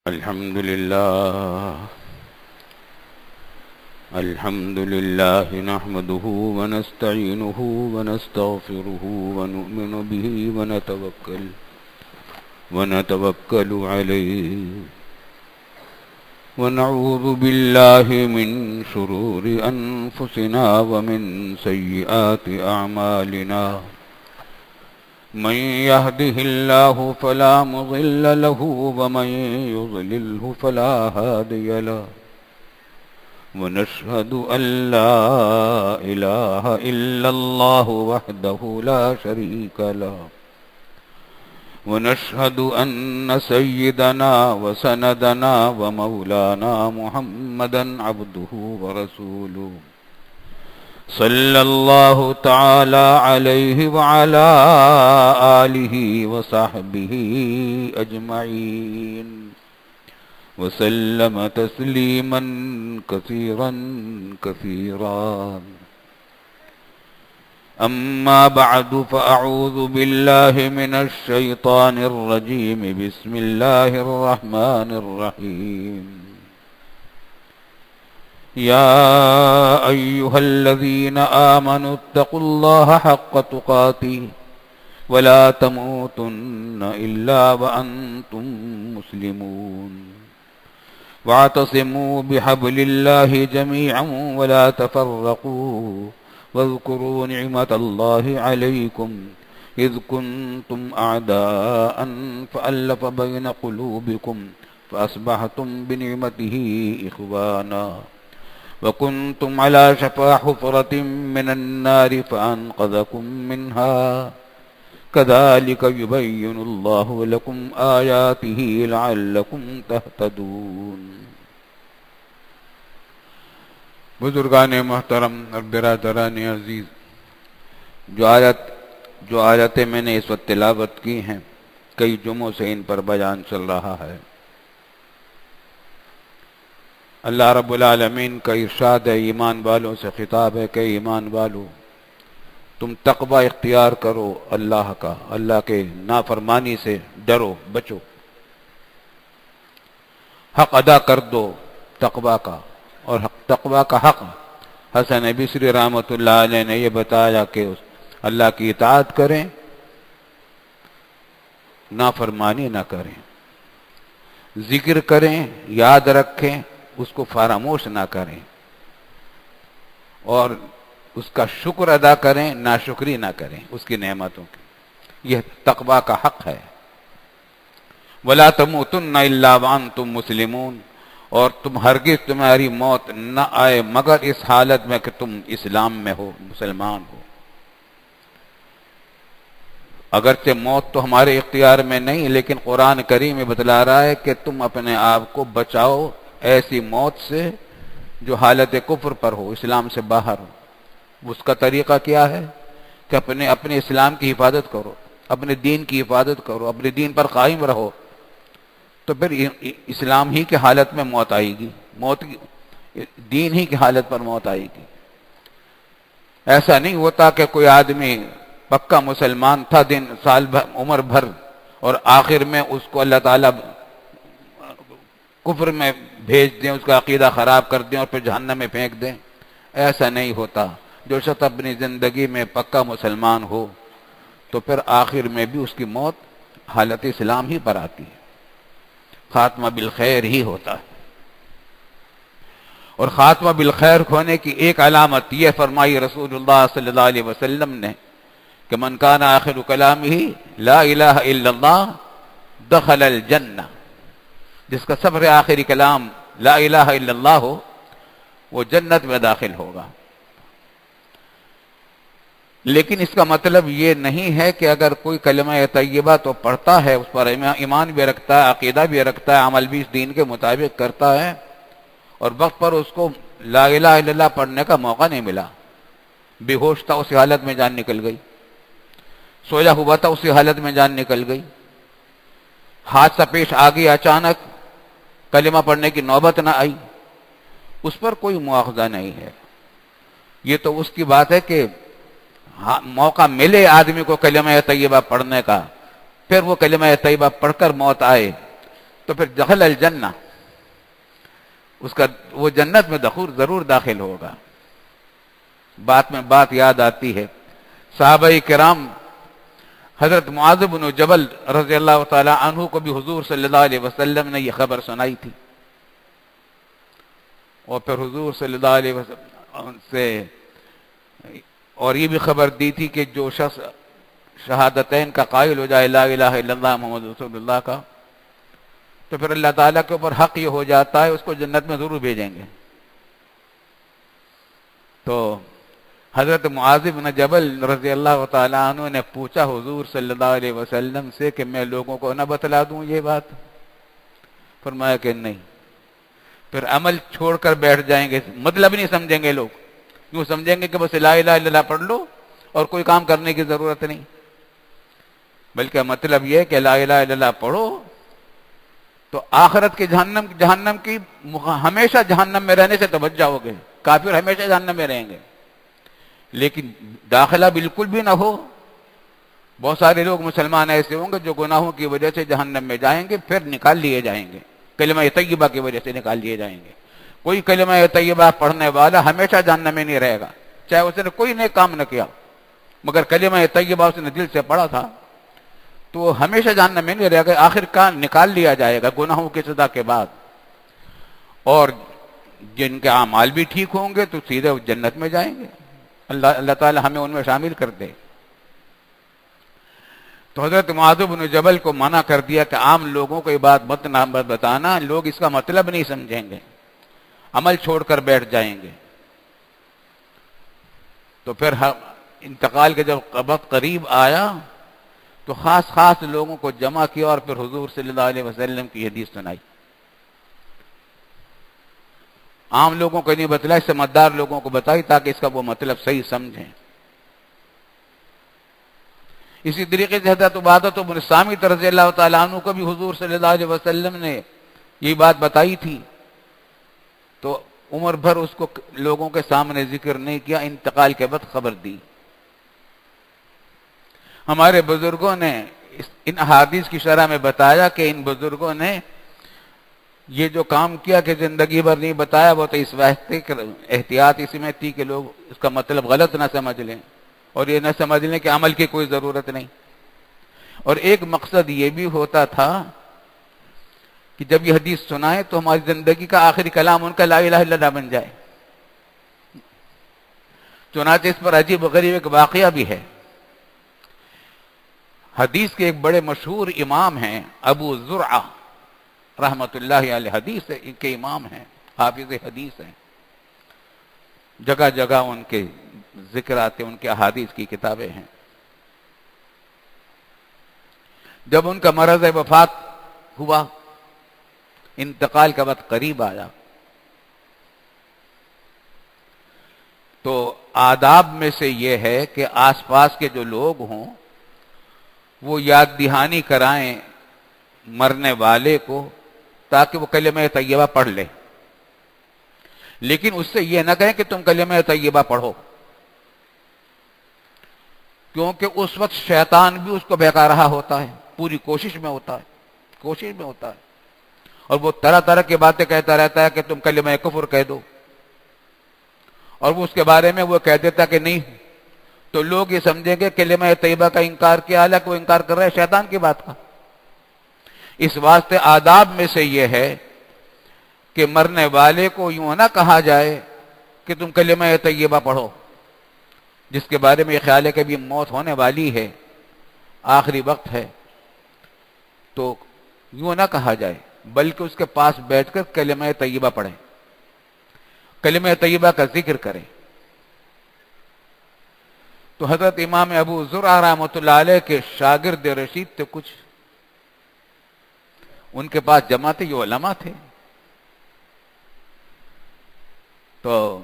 الحمد لله نحمده ونستعينه ونستغفره ونؤمن به ونتوكل عليه ونعوذ بالله من شرور أنفسنا ومن سيئات أعمالنا من يهده الله فلا مضل له ومن يضلله فلا هادي له ونشهد أن لا إله إلا الله وحده لا شريك له ونشهد أن سيدنا وسندنا ومولانا محمدا عبده ورسوله صلى الله تعالى عليه وعلى آله وصحبه أجمعين وسلم تسليما كثيرا كثيرا أما بعد فأعوذ بالله من الشيطان الرجيم بسم الله الرحمن الرحيم يا أيها الذين آمنوا اتقوا الله حق تقاته ولا تموتن إلا وأنتم مسلمون واعتصموا بحبل الله جميعا ولا تفرقوا واذكروا نعمة الله عليكم إذ كنتم أعداء فألف بين قلوبكم فأصبحتم بنعمته إخوانا وكنتم على شفا حفرة من النار فأنقذكم منها كذلك يبين الله لكم آياته لعلكم تهتدون. بزرگان محترم اور برادران عزیز، جو آیتیں میں نے اس وقت تلاوت کی ہیں، کئی جمعوں سے ان پر بیان چل رہا ہے۔ اللہ رب العالمین کا ارشاد ہے، ایمان والوں سے خطاب ہے کہ ایمان والو تم تقوی اختیار کرو اللہ کا، اللہ کے نافرمانی سے ڈرو، بچو، حق ادا کر دو تقوی کا، اور تقوی کا حق حسن بصری رحمۃ اللہ علیہ نے یہ بتایا کہ اللہ کی اطاعت کریں، نافرمانی نہ کریں، ذکر کریں، یاد رکھیں، اس کو فراموش نہ کریں، اور اس کا شکر ادا کریں، ناشکری نہ کریں اس کی نعمتوں کی۔ یہ تقوی کا حق ہے۔ وَلَا تَمُوتُنَّ إِلَّا وَأَنْتُمْ مُسْلِمُونَ، اور تمہارگز تمہاری موت نہ آئے مگر اس حالت میں کہ تم اسلام میں ہو، مسلمان ہو۔ اگرچہ موت تو ہمارے اختیار میں نہیں، لیکن قرآن کریم میں بتلا رہا ہے کہ تم اپنے آپ کو بچاؤ ایسی موت سے جو حالت کفر پر ہو، اسلام سے باہر ہو۔ اس کا طریقہ کیا ہے کہ اپنے اسلام کی حفاظت کرو، اپنے دین کی حفاظت کرو، اپنے دین پر قائم رہو، تو پھر اسلام ہی کی حالت میں موت آئے گی، دین ہی کی حالت پر موت آئے گی۔ ایسا نہیں ہوتا کہ کوئی آدمی پکا مسلمان تھا سال بھر، عمر بھر، اور آخر میں اس کو اللہ تعالیٰ کفر میں بھیج دیں، اس کا عقیدہ خراب کر دیں اور پھر جہنم میں پھینک دیں۔ ایسا نہیں ہوتا۔ جو شخص اپنی زندگی میں پکا مسلمان ہو تو پھر آخر میں بھی اس کی موت حالت اسلام ہی پر آتی ہے، خاتمہ بالخیر ہی ہوتا ہے۔ اور خاتمہ بالخیر ہونے کی ایک علامت یہ فرمائی رسول اللہ صلی اللہ علیہ وسلم نے کہ من کان آخر کلامہ لا الہ الا اللہ دخل الجنہ، جس کا سب سے آخری کلام لا الہ الا اللہ ہو وہ جنت میں داخل ہوگا۔ لیکن اس کا مطلب یہ نہیں ہے کہ اگر کوئی کلمہ طیبہ تو پڑھتا ہے، اس پر ایمان بھی رکھتا ہے، عقیدہ بھی رکھتا ہے، عمل بھی اس دین کے مطابق کرتا ہے، اور وقت پر اس کو لا الہ الا اللہ پڑھنے کا موقع نہیں ملا، بے ہوش تھا اسی حالت میں جان نکل گئی، سویا ہوا تھا اسی حالت میں جان نکل گئی، حادثہ پیش آ گیا اچانک، کلمہ پڑھنے کی نوبت نہ آئی، اس پر کوئی مواخذہ نہیں ہے۔ یہ تو اس کی بات ہے کہ موقع ملے آدمی کو کلمہ طیبہ پڑھنے کا، پھر وہ کلمہ طیبہ پڑھ کر موت آئے، تو پھر دخل الجنہ، اس کا وہ جنت میں دخول ضرور داخل ہوگا۔ بات میں بات یاد آتی ہے، صحابہ کرام حضرت معاذ بن جبل رضی اللہ تعالی عنہ کو بھی حضور صلی اللہ علیہ وسلم نے یہ خبر سنائی تھی، اور پھر حضور صلی اللہ علیہ وسلم سے اور یہ بھی خبر دی تھی کہ جو شخص شہادتین کا قائل ہو جائے، لا الہ الا اللہ محمد رسول اللہ کا، تو پھر اللہ تعالیٰ کے اوپر حق یہ ہو جاتا ہے اس کو جنت میں ضرور بھیجیں گے۔ تو حضرت معاذ بن جبل رضی اللہ تعالیٰ عنہ نے پوچھا حضور صلی اللہ علیہ وسلم سے کہ میں لوگوں کو نہ بتلا دوں یہ بات؟ فرمایا کہ نہیں۔ پھر عمل چھوڑ کر بیٹھ جائیں گے، مطلب نہیں سمجھیں گے لوگ، یوں سمجھیں گے کہ بس لا الہ الا اللہ پڑھ لو اور کوئی کام کرنے کی ضرورت نہیں، بلکہ مطلب یہ کہ لا الہ الا اللہ پڑھو تو آخرت کے جہنم کی ہمیشہ جہنم میں رہنے سے تو بچ جاؤ گے۔ کافر ہمیشہ جہنم میں رہیں گے، لیکن داخلہ بالکل بھی نہ ہو۔ بہت سارے لوگ مسلمان ایسے ہوں گے جو گناہوں کی وجہ سے جہنم میں جائیں گے، پھر نکال لیے جائیں گے، کلمہ طیبہ کی وجہ سے نکال لیے جائیں گے۔ کوئی کلمہ طیبہ پڑھنے والا ہمیشہ جہنم میں نہیں رہے گا، چاہے اس نے کوئی نیک کام نہ کیا، مگر کلمہ طیبہ اس نے دل سے پڑھا تھا تو وہ ہمیشہ جہنم میں نہیں رہے گا، آخر کار نکال لیا جائے گا گناہوں کی سزا کے بعد۔ اور جن کے اعمال بھی ٹھیک ہوں گے تو سیدھے جنت میں جائیں گے۔ اللہ تعالی ہمیں ان میں شامل کر دے۔ تو حضرت معاذ بن جبل کو منع کر دیا کہ عام لوگوں کو یہ بات مت بتانا، لوگ اس کا مطلب نہیں سمجھیں گے، عمل چھوڑ کر بیٹھ جائیں گے۔ تو پھر انتقال کے جب وقت قریب آیا تو خاص لوگوں کو جمع کیا اور پھر حضور صلی اللہ علیہ وسلم کی حدیث سنائی۔ عام لوگوں کو نہیں بتلائی، سمجھدار لوگوں کو بتائی تاکہ اس کا وہ مطلب صحیح سمجھیں۔ اسی طریقے سے حضرت عبادہ بن صامت رضی اللہ تعالیٰ عنہ کو بھی حضور صلی اللہ علیہ وسلم نے یہ بات بتائی تھی، تو عمر بھر اس کو لوگوں کے سامنے ذکر نہیں کیا، انتقال کے بعد خبر دی۔ ہمارے بزرگوں نے ان احادیث کی شرح میں بتایا کہ ان بزرگوں نے یہ جو کام کیا کہ زندگی بھر نہیں بتایا، وہ تو اس واسطے احتیاط اس میں تھی کہ لوگ اس کا مطلب غلط نہ سمجھ لیں اور یہ نہ سمجھ لیں کہ عمل کی کوئی ضرورت نہیں۔ اور ایک مقصد یہ بھی ہوتا تھا کہ جب یہ حدیث سنائے تو ہماری زندگی کا آخری کلام ان کا لا الہ الا اللہ بن جائے۔ چنانچہ اس پر عجیب و غریب ایک واقعہ بھی ہے۔ حدیث کے ایک بڑے مشہور امام ہیں ابو زرعہ رحمۃ اللہ علیہ، حدیث ان کے امام ہیں، حافظ حدیث ہیں، جگہ جگہ ان کے ذکر آتے، ان کے احادیث کی کتابیں ہیں۔ جب ان کا مرض وفات ہوا، انتقال کا وقت قریب آیا، تو آداب میں سے یہ ہے کہ آس پاس کے جو لوگ ہوں وہ یاد دہانی کرائیں مرنے والے کو تاکہ وہ کلمہ طیبہ پڑھ لے، لیکن اس سے یہ نہ کہیں کہ تم کلمہ طیبہ پڑھو، کیونکہ اس وقت شیطان بھی اس کو بہکا رہا ہوتا ہے، پوری کوشش میں ہوتا ہے، اور وہ طرح طرح کی باتیں کہتا رہتا ہے کہ تم کلمہ کفر کہہ دو، اور وہ اس کے بارے میں وہ کہہ دیتا کہ نہیں، تو لوگ یہ سمجھیں گے کلمہ طیبہ کا انکار کیا، حالانکہ وہ انکار کر رہا ہے شیطان کی بات کا۔ اس واسطے آداب میں سے یہ ہے کہ مرنے والے کو یوں نہ کہا جائے کہ تم کلمہ طیبہ پڑھو، جس کے بارے میں یہ خیال ہے کہ ابھی موت ہونے والی ہے، آخری وقت ہے، تو یوں نہ کہا جائے، بلکہ اس کے پاس بیٹھ کر کلمہ طیبہ پڑھیں، کلمہ طیبہ کا ذکر کریں۔ تو حضرت امام ابو زرعہ رحمۃ اللہ علیہ کے شاگرد رشید تھے کچھ، ان کے پاس جمع تھے، یہ علماء تھے، تو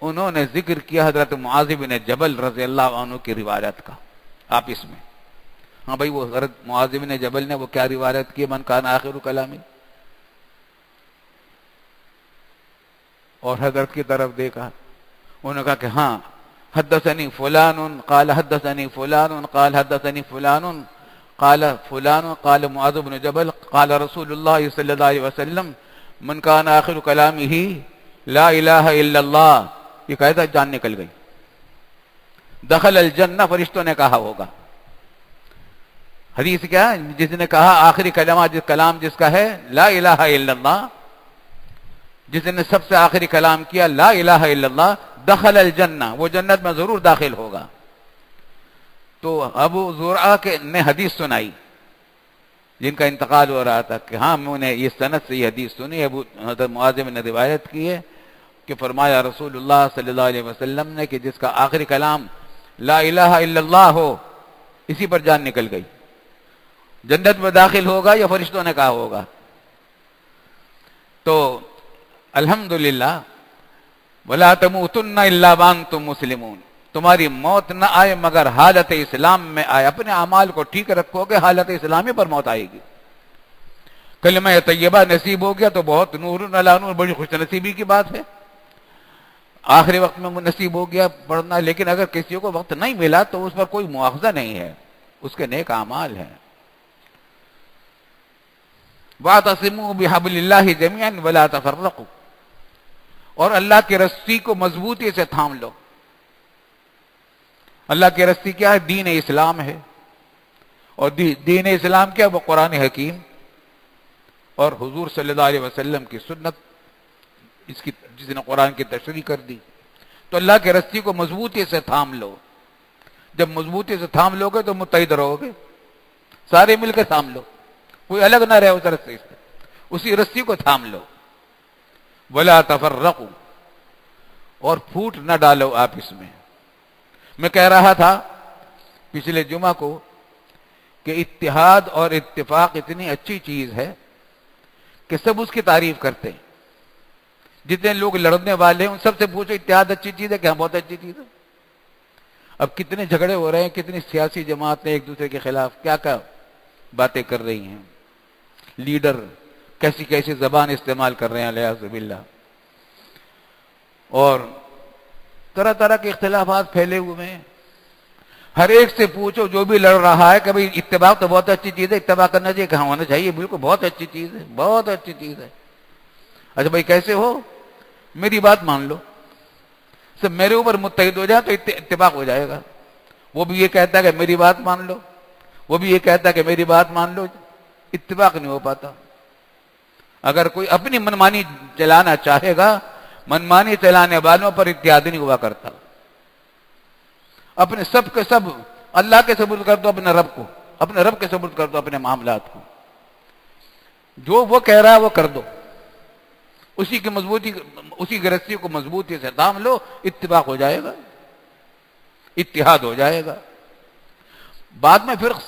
انہوں نے ذکر کیا حضرت معاذ بن جبل رضی اللہ عنہ کی روایت کا آپس میں۔ ہاں بھائی، وہ حضرت معاذ بن جبل نے وہ کیا روایت کی، من کان آخر کلامی، اور حضرت کی طرف دیکھا، انہوں نے کہا کہ ہاں حدثنی فلان قال حدثنی فلان قال حدثنی فلان قال فلان قال معاذ بن جبل قال رسول اللہ صلی اللہ علیہ وسلم من کان آخر کلامہ لا الہ الا اللہ، یہ کہتا جان نکل گئی. دخل الجنہ، فرشتوں نے کہا ہوگا. حدیث کیا ہے؟ جس نے کہا آخری کلام جس کا ہے لا الہ الا اللہ، جس نے سب سے آخری کلام کیا لا الہ الا اللہ، دخل الجنہ، وہ جنت میں ضرور داخل ہوگا. تو ابو زرعہ نے حدیث سنائی، جن کا انتقال ہو رہا تھا، کہ ہاں میں نے یہ سند سے یہ حدیث سنی. ابو حضرت معاذ نے روایت کی ہے کہ فرمایا رسول اللہ صلی اللہ علیہ وسلم نے کہ جس کا آخری کلام لا الہ الا اللہ ہو، اسی پر جان نکل گئی، جنت میں داخل ہوگا، یا فرشتوں نے کہا ہوگا. تو الحمدللہ وَلَا تَمُوتُنَّ إِلَّا وَأَنْتُمْ مُسْلِمُونَ، تمہاری موت نہ آئے مگر حالت اسلام میں آئے. اپنے اعمال کو ٹھیک رکھو گے، حالت اسلامی پر موت آئے گی. کلمہ طیبہ نصیب ہو گیا تو بہت نور علی نور، بڑی خوش نصیبی کی بات ہے. آخری وقت میں نصیب ہو گیا پڑھنا، لیکن اگر کسی کو وقت نہیں ملا تو اس پر کوئی مواخذہ نہیں ہے، اس کے نیک اعمال ہیں. وَاعْتَصِمُوا بِحَبْلِ اللَّهِ جَمِيعًا وَلَا تَفَرَّقُوا، اور اللہ کی رسی کو مضبوطی سے تھام لو. اللہ کی رسی کیا ہے؟ دین اسلام ہے. اور دین اسلام کیا؟ وہ قرآن حکیم اور حضور صلی اللہ علیہ وسلم کی سنت، اس کی جس نے قرآن کی تشریح کر دی. تو اللہ کی رسی کو مضبوطی سے تھام لو. جب مضبوطی سے تھام لو گے تو متحد رہو گے، سارے مل کے تھام لو، کوئی الگ نہ رہے اس رسی سے، اسی رسی کو تھام لو. ولا تفرقوا، اور پھوٹ نہ ڈالو آپ اس میں. میں کہہ رہا تھا پچھلے جمعہ کو کہ اتحاد اور اتفاق اتنی اچھی چیز ہے کہ سب اس کی تعریف کرتے ہیں. جتنے لوگ لڑنے والے ہیں ان سب سے پوچھو اتحاد اچھی چیز ہے کہ ہاں بہت اچھی چیز ہے. اب کتنے جھگڑے ہو رہے ہیں، کتنی سیاسی جماعتیں ایک دوسرے کے خلاف کیا کیا باتیں کر رہی ہیں، لیڈر کیسی کیسی زبان استعمال کر رہے ہیں الیاذ باللہ، اور طرح طرح کے اختلافات پھیلے ہوئے ہیں. ہر ایک سے پوچھو جو بھی لڑ رہا ہے کہ بھئی اتباع تو بہت اچھی چیز ہے، اتباع کرنا چاہیے، کہاں ہونا چاہیے، بالکل بہت اچھی چیز ہے، بہت اچھی چیز ہے. اچھا بھائی کیسے ہو؟ میری بات مان لو، سب میرے اوپر متحد ہو جائے تو اتفاق ہو جائے گا. وہ بھی یہ کہتا ہے کہ میری بات مان لو، وہ بھی یہ کہتا ہے کہ میری بات مان لو، اتفاق نہیں ہو پاتا. اگر کوئی اپنی منمانی چلانا چاہے گا، منمانی چلانے والوں پر اتحاد نہیں ہوا کرتا. اپنے سب کے سب اللہ کے سپرد کر دو اپنے رب کو، اپنے رب کے سپرد کر دو اپنے معاملات کو. جو وہ کہہ رہا ہے وہ کر دو، اسی کی رسی کو مضبوطی سے تھام لو، اتفاق ہو جائے گا، اتحاد ہو جائے گا. بعد میں فرق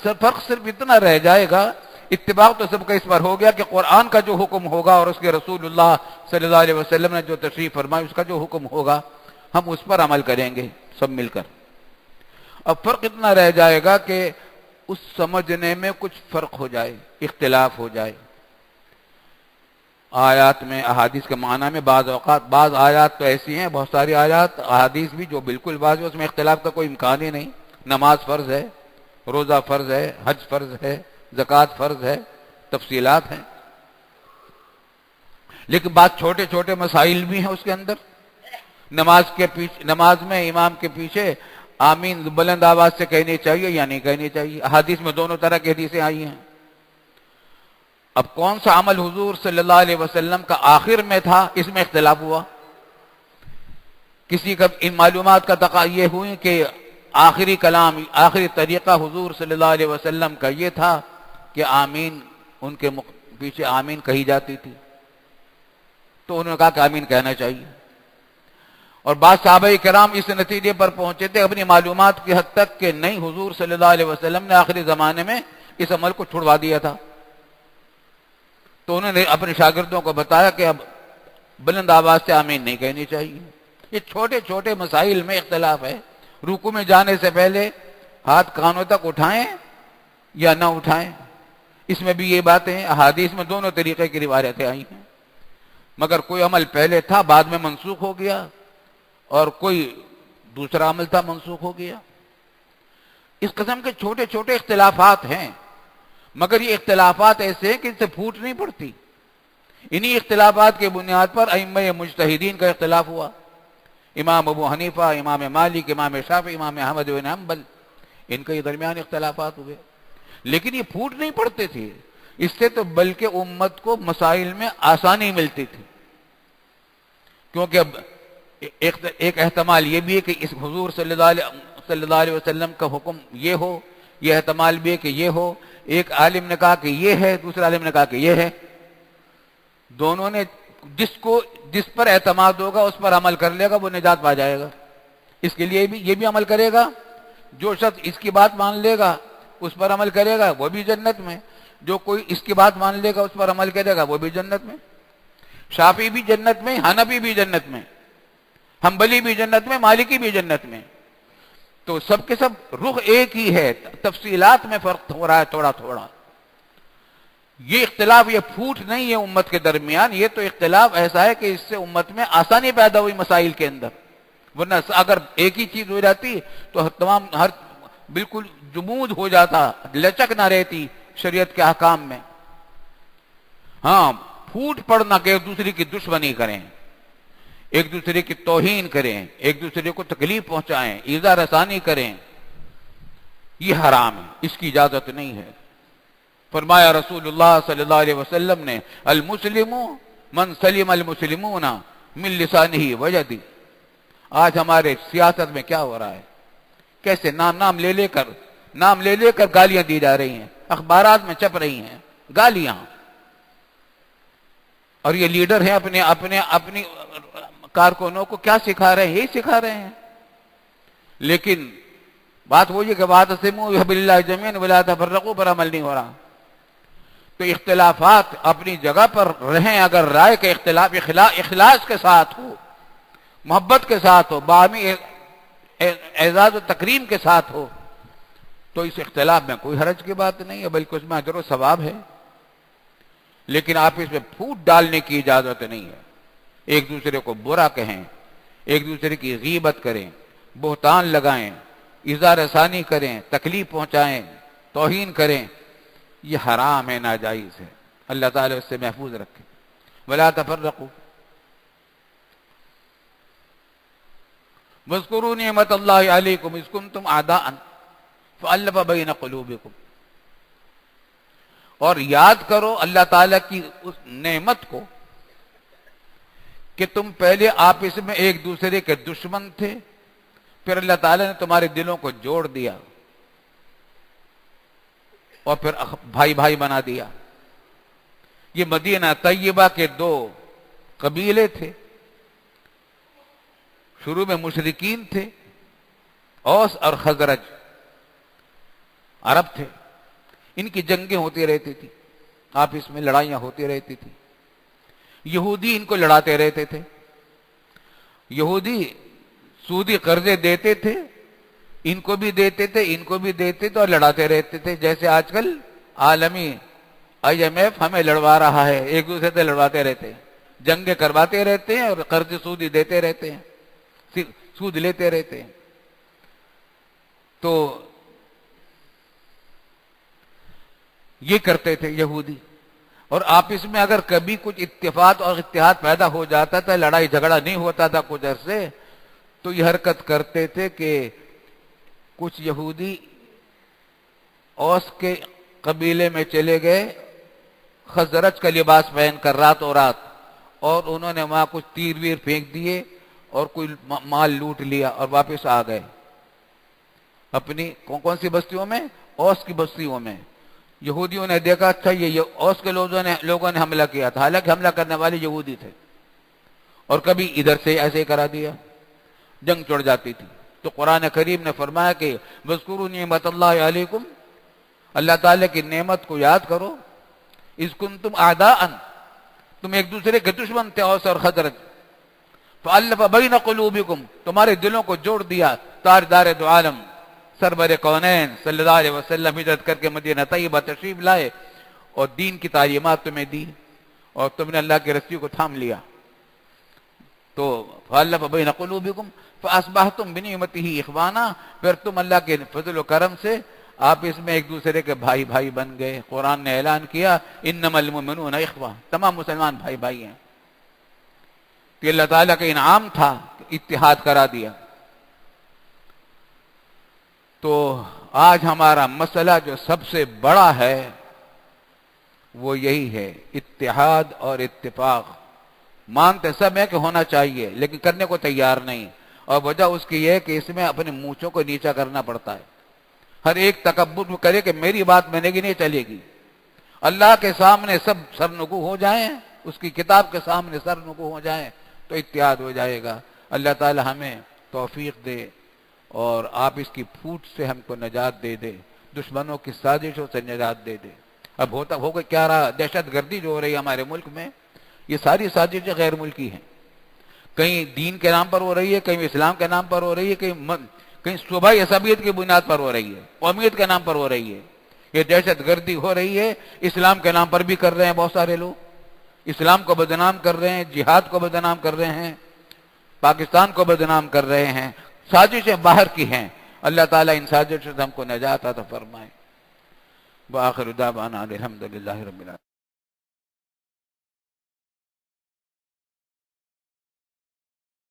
صرف اتنا رہ جائے گا، اتباع تو سب کا اس پر ہو گیا کہ قرآن کا جو حکم ہوگا اور اس کے رسول اللہ صلی اللہ علیہ وسلم نے جو تشریف فرمائی اس کا جو حکم ہوگا ہم اس پر عمل کریں گے سب مل کر. اب فرق اتنا رہ جائے گا کہ اس سمجھنے میں کچھ فرق ہو جائے، اختلاف ہو جائے. آیات میں احادیث کے معنی میں بعض اوقات بعض آیات تو ایسی ہیں، بہت ساری آیات احادیث بھی جو بالکل واضح، اس میں اختلاف کا کوئی امکان ہی نہیں. نماز فرض ہے، روزہ فرض ہے، حج فرض ہے، زکوٰۃ فرض ہے، تفصیلات ہیں. لیکن بعض چھوٹے چھوٹے مسائل بھی ہیں اس کے اندر. نماز میں امام کے پیچھے آمین بلند آواز سے کہنی چاہیے یا نہیں کہنی چاہیے. احادیث میں دونوں طرح کی حدیثیں آئی ہیں. اب کون سا عمل حضور صلی اللہ علیہ وسلم کا آخر میں تھا، اس میں اختلاف ہوا. کسی کا ان معلومات کا یہ ہوئی کہ آخری کلام، آخری طریقہ حضور صلی اللہ علیہ وسلم کا یہ تھا کہ آمین ان کے پیچھے آمین کہی جاتی تھی، تو انہوں نے کہا کہ آمین کہنا چاہیے. اور بعض صحابہ کرام اس نتیجے پر پہنچے تھے اپنی معلومات کی حد تک کہ نہیں، حضور صلی اللہ علیہ وسلم نے آخری زمانے میں اس عمل کو چھڑوا دیا تھا. تو انہوں نے اپنے شاگردوں کو بتایا کہ اب بلند آواز سے آمین نہیں کہنی چاہیے. یہ چھوٹے چھوٹے مسائل میں اختلاف ہے. رکوع میں جانے سے پہلے ہاتھ کانوں تک اٹھائیں یا نہ اٹھائیں، اس میں بھی یہ باتیں ہیں. احادیث میں دونوں طریقے کی روایتیں آئی ہیں. مگر کوئی عمل پہلے تھا بعد میں منسوخ ہو گیا، اور کوئی دوسرا عمل تھا منسوخ ہو گیا. اس قسم کے چھوٹے چھوٹے اختلافات ہیں، مگر یہ اختلافات ایسے ہیں کہ ان سے پھوٹ نہیں پڑتی. انہی اختلافات کے بنیاد پر ائمہ مجتہدین کا اختلاف ہوا. امام ابو حنیفہ، امام مالک، امام شافعی، امام احمد بن حنبل، ان کے درمیان اختلافات ہوئے، لیکن یہ پھوٹ نہیں پڑتے تھے. اس سے تو بلکہ امت کو مسائل میں آسانی ملتی تھی. کیونکہ اب ایک احتمال یہ بھی ہے کہ اس حضور صلی اللہ علیہ وسلم کا حکم یہ ہو، یہ احتمال بھی ہے کہ یہ ہو. ایک عالم نے کہا کہ یہ ہے، دوسرا عالم نے کہا کہ یہ ہے. دونوں نے جس پر اعتماد ہوگا اس پر عمل کر لے گا، وہ نجات پا جائے گا. اس کے لیے بھی یہ بھی عمل کرے گا. جو شخص اس کی بات مان لے گا اس پر عمل کرے گا وہ بھی جنت میں. جو کوئی اس کی بات مان لے گا اس پر عمل کرے گا وہ بھی جنت میں. شافعی بھی جنت میں، حنفی بھی جنت میں، حنبلی بھی جنت میں، مالکی بھی جنت میں. تو سب کے سب رخ ایک ہی ہے، تفصیلات میں فرق ہو رہا ہے تھوڑا تھوڑا. یہ اختلاف، یہ پھوٹ نہیں ہے امت کے درمیان. یہ تو اختلاف ایسا ہے کہ اس سے امت میں آسانی پیدا ہوئی مسائل کے اندر. ورنہ اگر ایک ہی چیز ہو جاتی تو تمام ہر بالکل جمود ہو جاتا، لچک نہ رہتی شریعت کے احکام میں. ہاں، پھوٹ پڑنا کہ ایک دوسرے کی دشمنی کریں، ایک دوسرے کی توہین کریں، ایک دوسرے کو تکلیف پہنچائیں، ایذا رسانی کریں، یہ حرام ہے، اس کی اجازت نہیں ہے. فرمایا رسول اللہ صلی اللہ علیہ وسلم نے، المسلم من سلم المسلمون من لسانہ ویدہ. آج ہمارے سیاست میں کیا ہو رہا ہے؟ کیسے نام لے لے کر گالیاں دی جا رہی ہیں، اخبارات میں چھپ رہی ہیں گالیاں. اور یہ لیڈر ہیں اپنی کارکنوں کو کیا سکھا رہے ہیں؟ یہی سکھا رہے ہیں. لیکن بات وہی ہے کہ واعتصموا بحبل اللہ جميعا ولا تفرقوا پر عمل نہیں ہو رہا. تو اختلافات اپنی جگہ پر رہیں، اگر رائے کے اختلاف اخلاص کے ساتھ ہو، محبت کے ساتھ ہو، باہمی اعزاز و تکریم کے ساتھ ہو، تو اس اختلاف میں کوئی حرج کی بات نہیں ہے، بلکہ اس میں اجر و ثواب ہے. لیکن آپ اس میں پھوٹ ڈالنے کی اجازت نہیں ہے. ایک دوسرے کو برا کہیں، ایک دوسرے کی غیبت کریں، بہتان لگائیں، ایذا رسانی کریں، تکلیف پہنچائیں، توہین کریں، یہ حرام ہے، ناجائز ہے. اللہ تعالیٰ اس سے محفوظ رکھے. ولا تفرقوا واذکروا نعمت اللہ علیکم اذ کنتم اعداء فألف بین قلوبکم. اور یاد کرو اللہ تعالیٰ کی اس نعمت کو کہ تم پہلے آپس میں ایک دوسرے کے دشمن تھے، پھر اللہ تعالیٰ نے تمہارے دلوں کو جوڑ دیا اور پھر بھائی بھائی بنا دیا. یہ مدینہ طیبہ کے دو قبیلے تھے، شروع میں مشرکین تھے، اوس اور خزرج عرب تھے. ان کی جنگیں ہوتی رہتی تھی، آپس میں لڑائیاں ہوتی رہتی تھی. یہودی ان کو لڑاتے رہتے تھے. یہودی سودی قرضے دیتے تھے، ان کو بھی دیتے تھے، ان کو بھی دیتے تھے اور لڑاتے رہتے تھے. جیسے آج کل عالمی IMF ہمیں لڑوا رہا ہے، ایک دوسرے سے لڑواتے رہتے ہیں، جنگیں کرواتے رہتے ہیں اور قرض سودی دیتے رہتے ہیں، سود لیتے رہتے ہیں. تو یہ کرتے تھے یہودی. اور آپس میں اگر کبھی کچھ اتفاق اور اتحاد پیدا ہو جاتا تھا، لڑائی جھگڑا نہیں ہوتا تھا کچھ عرصے، تو یہ حرکت کرتے تھے کہ کچھ یہودی اوس کے قبیلے میں چلے گئے خزرج کا لباس پہن کر راتوں رات، اور انہوں نے وہاں کچھ تیر ویر پھینک دیے اور کوئی مال لوٹ لیا اور واپس آ گئے اپنی کون سی بستیوں میں؟ اوس کی بستیوں میں. یہودیوں نے دیکھا اچھا یہ اوس کے لوگوں نے حملہ کیا تھا، حالانکہ حملہ کرنے والے یہودی تھے، اور کبھی ادھر سے ایسے ہی کرا دیا، جنگ چڑھ جاتی تھی. تو قرآن کریم نے فرمایا کہ وَاذْكُرُوا نِعْمَتَ اللَّهِ عَلَيْكُمْ، اللہ تعالیٰ کی نعمت کو یاد کرو. اِذْ كُنْتُمْ أَعْدَاءً، تم ایک دوسرے کے دشمن تھے، اوس اور خزرج. فَأَلَّفَ بَيْنَ قُلُوبِكُمْ، تمہارے دلوں کو جوڑ دیا. تاجدار دو عالم سرور کونین صلی اللہ علیہ وسلم ہجرت کر کے مدینہ طیبہ تشریف لائے اور دین کی تعلیمات تمہیں دی اور تم نے اللہ کی رسی کو تھام لیا. تو فَأَلَّفَ بَيْنَ قُلُوبِكُمْ فَأَصْبَحْتُمْ بِنِعْمَتِهِ إِخْوَانًا، پھر تم اللہ کے فضل و کرم سے آپ اس میں ایک دوسرے کے بھائی بھائی بن گئے. قرآن نے اعلان کیا انما المؤمنون اخوہ، تمام مسلمان بھائی بھائی ہیں. کہ اللہ تعالیٰ کا انعام تھا، اتحاد کرا دیا. تو آج ہمارا مسئلہ جو سب سے بڑا ہے وہ یہی ہے، اتحاد اور اتفاق. مانتے سب ہیں کہ ہونا چاہیے لیکن کرنے کو تیار نہیں، اور وجہ اس کی یہ ہے کہ اس میں اپنے مونچھوں کو نیچا کرنا پڑتا ہے. ہر ایک تکبر کرے کہ میری بات میں نہیں چلے گی. اللہ کے سامنے سب سرنگو ہو جائیں، اس کی کتاب کے سامنے سرنگو ہو جائیں تو اتحاد ہو جائے گا. اللہ تعالی ہمیں توفیق دے اور آپ اس کی پھوٹ سے ہم کو نجات دے دے، دشمنوں کی سازشوں سے نجات دے دے. اب ہوگا کیا رہا، دہشت گردی جو ہو رہی ہے ہمارے ملک میں، یہ ساری سازشیں غیر ملکی ہیں. کہیں دین کے نام پر ہو رہی ہے، کہیں اسلام کے نام پر ہو رہی ہے، کہیں صوبائی عصبیت کی بنیاد پر ہو رہی ہے، قومیت کے نام پر ہو رہی ہے. یہ دہشت گردی ہو رہی ہے اسلام کے نام پر بھی کر رہے ہیں بہت سارے لوگ. اسلام کو بدنام کر رہے ہیں، جہاد کو بدنام کر رہے ہیں، پاکستان کو بدنام کر رہے ہیں. سازشیں باہر کی ہیں. اللہ تعالیٰ ان سازشوں سے ہم کو نجات عطا فرمائے. وآخر دعوانا الحمدللہ رب العالمین.